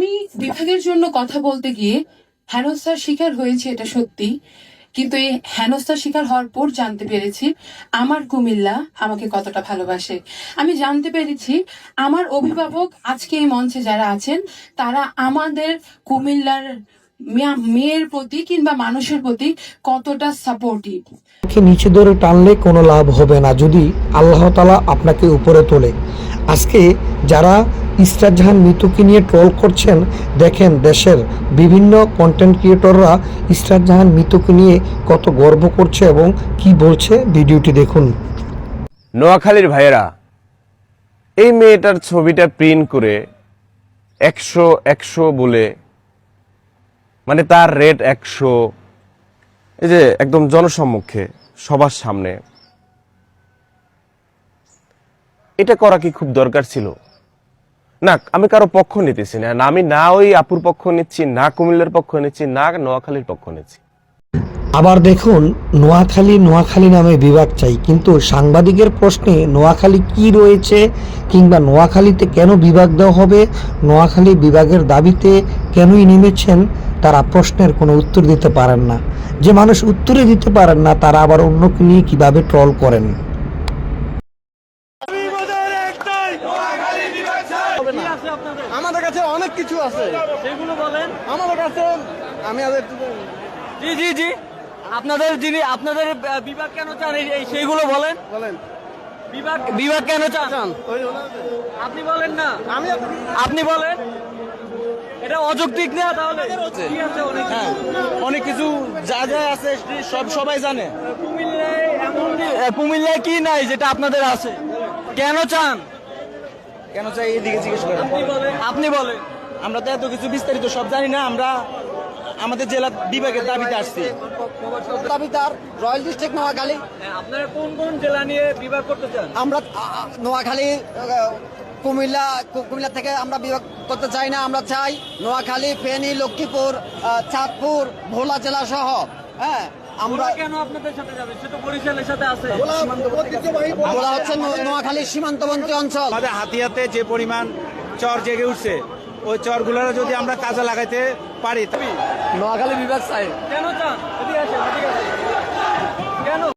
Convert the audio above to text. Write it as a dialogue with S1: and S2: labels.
S1: আমি বিভাগের জন্য কথা বলতে গিয়ে হেনস্থার শিকার হয়েছে, এটা সত্যি। কিন্তু এই হেনস্থার শিকার হওয়ার পর জানতে পেরেছি আমার কুমিল্লা আমাকে কতটা ভালোবাসে। আমি জানতে পেরেছি আমার অভিভাবক আজকে এই মঞ্চে যারা আছেন তারা আমাদের কুমিল্লার মেয়ের প্রতি কিংবা মানুষের প্রতি কতটা সাপোর্টিভ।
S2: নিচে ধরে টানলে কোনো লাভ হবে না যদি আল্লাহ তাআলা আপনাকে উপরে তোলে। আজকে যারা ইসরাত জাহান মিতুকে নিয়ে ট্রল করছেন, দেখেন দেশের বিভিন্ন কন্টেন্ট ক্রিয়েটররা ইসরাত জাহান মিতুকে নিয়ে কত গর্ব করছে এবং কি বলছে, ভিডিওটি দেখুন।
S3: নোয়াখালীর ভাইয়েরা, এই মেয়েটার ছবিটা প্রিন্ট করে 100 বলে, মানে তার রেট 100, এই যে একদম জনসম্মুখে সবার সামনে, এটা করা কি খুব দরকার ছিল? না, আমি কারো পক্ষ নিতেছি না, আমি না ওই আপুর পক্ষ নিচ্ছি, না কুমিল্লার পক্ষ নিচ্ছি, না নোয়াখালীর পক্ষ নিচ্ছি।
S2: আবার দেখুন, নোয়াখালী নামে বিভাগ চাই, কিন্তু সাংবাদিকের প্রশ্নে নোয়াখালী কি রয়েছে কিংবা নোয়াখালীতে কেন বিভাগ দেওয়া হবে, নোয়াখালী বিভাগের দাবিতে কেনই নেমেছেন, তারা প্রশ্নের কোনো উত্তর দিতে পারেন না। যে মানুষ উত্তরে দিতে পারেন না তারা আবার অন্যকে নিয়ে কিভাবে ট্রল করেন।
S4: আমাদের কাছে অনেক কিছু আছে, সেগুলো বলেন আমাদের কাছে। আমি জি জি জি আপনাদের বিভাগ কেন চান সেইগুলো বলেন। বিভাগ কেন চান আপনি বলেন না, আপনি বলেন। এটা অযৌক্তিক না, তাহলে কি আছে? অনেক কিছু যা যা আছে সবাই জানে। কুমিল্লায় কি নাই যেটা আপনাদের আছে? কেন চান এদিকে জিজ্ঞেস করেন। আপনি বলেন। আমরা তো এত কিছু বিস্তারিত সব জানি না। আমরা আমাদের জেলা বিভাগের দাবিতে আসছি। দাবিদার রয়্যাল ডিস্ট্রিক্ট নোয়াখালী। আপনারা কোন কোন জেলা নিয়ে বিভাগ করতে চান? আমরা নোয়াখালী, কুমিল্লা থেকে আমরা বিভাগ করতে চাই না। আমরা চাই নোয়াখালী, ফেনী, লক্ষ্মীপুর, চাঁদপুর, ভোলা জেলা সহ। হ্যাঁ, আমরা কেন আপনাদের সাথে যাবে? সেটা বরিশালের সাথে আছে। ভোলা হচ্ছে নোয়াখালীর সীমান্তবর্তী অঞ্চল।
S5: আমাদের হাতিয়াতে যে পরিমাণ চর জেগে উঠছে, ওই চরগুলোর যদি আমরা কাজে লাগাইতে পারি।
S4: নোয়াখালী বিভাগ চাই। কেন চান? কেন?